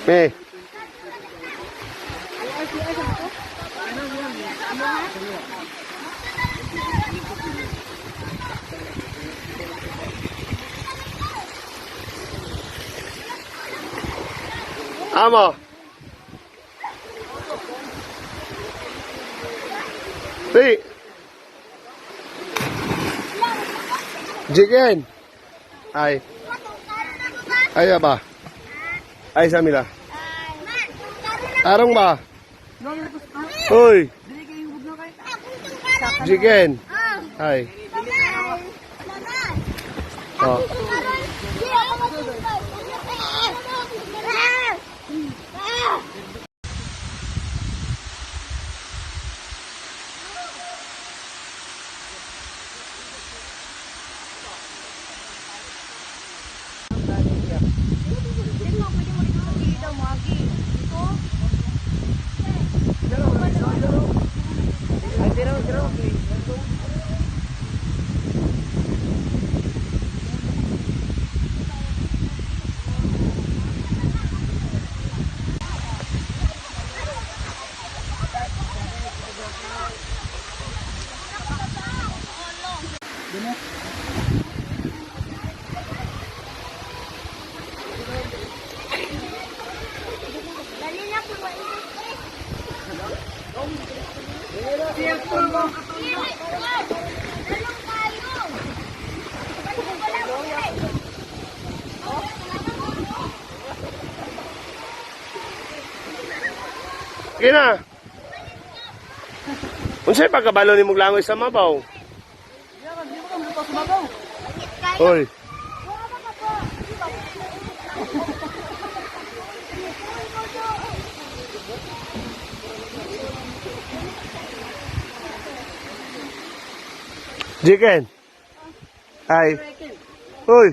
Eh. Amo. Si. Chicken. Ay. Ay ba? Ay sa mila. Arong ba? Hoy. Chicken. Ay. Oh. Kina. Unsay pagkabalo ni mong langoy sa mabaw? Hoy. Chicken. Ay. Hoy.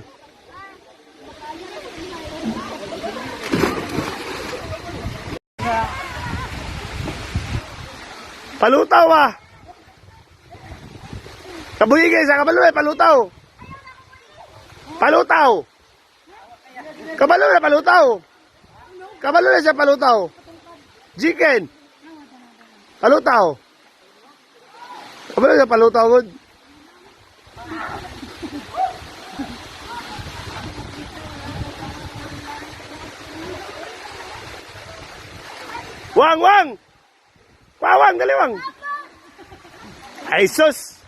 Palutaw ah. Kabuyigay sa kabalo eh, palutaw. Palutaw. Kabalo na palutaw. Kabalo na siya palutaw. Chicken. Palutaw. Kabalo na palutaw good. Wang, wang. Wawang, dali wang. Ay sus.